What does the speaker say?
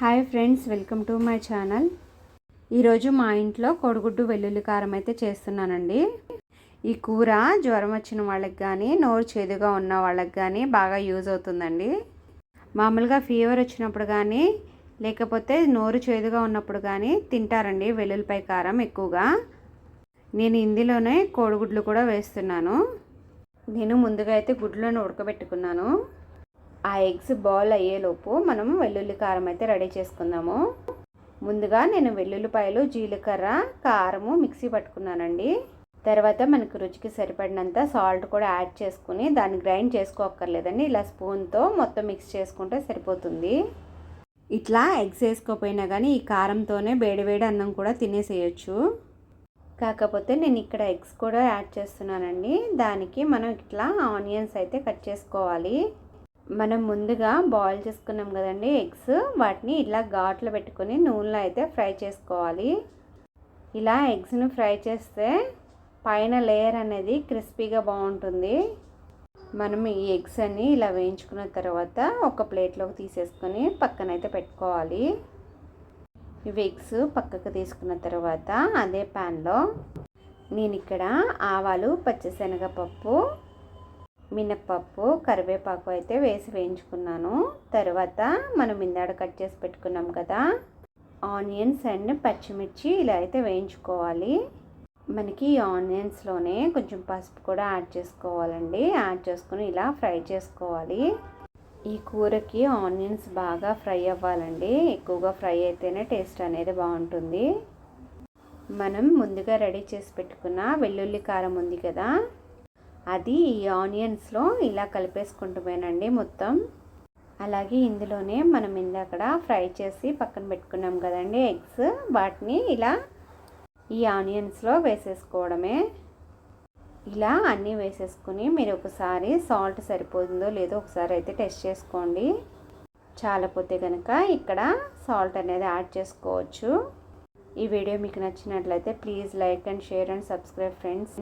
Hi friends, welcome to my channel. ఈరోజు మా ఇంట్లో కోడిగుడ్డు వెల్లుల్లి కారం అయితే చేస్తున్నానండి. ఈ కూర జ్వరం వచ్చిన వాళ్ళకి కానీ నోరు చేదుగా ఉన్న వాళ్ళకి కానీ బాగా యూజ్ అవుతుందండి. మామూలుగా ఫీవర్ వచ్చినప్పుడు కానీ లేకపోతే నోరు చేదుగా ఉన్నప్పుడు కానీ తింటారండి వెల్లుల్లిపాయ కారం ఎక్కువగా. నేను ఇందులోనే కోడిగుడ్లు కూడా వేస్తున్నాను. నేను ముందుగా అయితే గుడ్లను ఉడకబెట్టుకున్నాను. ఆ ఎగ్స్ బాయిల్ అయ్యేలోపు మనం వెల్లుల్లి కారం అయితే రెడీ చేసుకుందాము. ముందుగా నేను వెల్లుల్లిపాయలు, జీలకర్ర, కారము మిక్సీ పట్టుకున్నానండి. తర్వాత మనకు రుచికి సరిపడినంత సాల్ట్ కూడా యాడ్ చేసుకుని దాన్ని గ్రైండ్ చేసుకోక్కర్లేదండి. ఇలా స్పూన్తో మొత్తం మిక్స్ చేసుకుంటే సరిపోతుంది. ఇట్లా ఎగ్స్ వేసుకోపోయినా కానీ ఈ కారంతోనే వేడివేడి అన్నం కూడా తినేసేయచ్చు. కాకపోతే నేను ఇక్కడ ఎగ్స్ కూడా యాడ్ చేస్తున్నానండి. దానికి మనం ఇట్లా ఆనియన్స్ అయితే కట్ చేసుకోవాలి. మనం ముందుగా బాయిల్ చేసుకున్నాం కదండి ఎగ్స్, వాటిని ఇలా ఘాట్లు పెట్టుకొని నూనెలో అయితే ఫ్రై చేసుకోవాలి. ఇలా ఎగ్స్ని ఫ్రై చేస్తే పైన లేయర్ అనేది క్రిస్పీగా బాగుంటుంది. మనం ఈ ఎగ్స్ అన్ని ఇలా వేయించుకున్న తర్వాత ఒక ప్లేట్లోకి తీసేసుకొని పక్కనైతే పెట్టుకోవాలి. ఇవి ఎగ్స్ పక్కకు తీసుకున్న తర్వాత అదే ప్యాన్లో నేను ఇక్కడ ఆవాలు, పచ్చిశనగపప్పు, మినప్పప్పు, కరివేపాకు అయితే వేసి వేయించుకున్నాను. తర్వాత మనం ఇందాక కట్ చేసి పెట్టుకున్నాం కదా ఆనియన్స్ అండ్ పచ్చిమిర్చి ఇలా అయితే వేయించుకోవాలి. మనకి ఈ ఆనియన్స్లోనే కొంచెం పసుపు కూడా యాడ్ చేసుకోవాలండి. యాడ్ చేసుకుని ఇలా ఫ్రై చేసుకోవాలి. ఈ కూరకి ఆనియన్స్ బాగా ఫ్రై అవ్వాలండి. ఎక్కువగా ఫ్రై అయితేనే టేస్ట్ అనేది బాగుంటుంది. మనం ముందుగా రెడీ చేసి పెట్టుకున్న వెల్లుల్లి కారం ఉంది కదా, అది ఈ ఆనియన్స్లో ఇలా కలిపేసుకుంటామేనండి మొత్తం. అలాగే ఇందులోనే మనం ఇందాక ఫ్రై చేసి పక్కన పెట్టుకున్నాం కదండి ఎగ్స్, వాటిని ఇలా ఈ ఆనియన్స్లో వేసేసుకోవడమే. ఇలా అన్నీ వేసేసుకుని మీరు ఒకసారి సాల్ట్ సరిపోతుందో లేదో ఒకసారి అయితే టెస్ట్ చేసుకోండి. చాలపోతే కనుక ఇక్కడ సాల్ట్ అనేది యాడ్ చేసుకోవచ్చు. ఈ వీడియో మీకు నచ్చినట్లయితే please like and share and subscribe friends.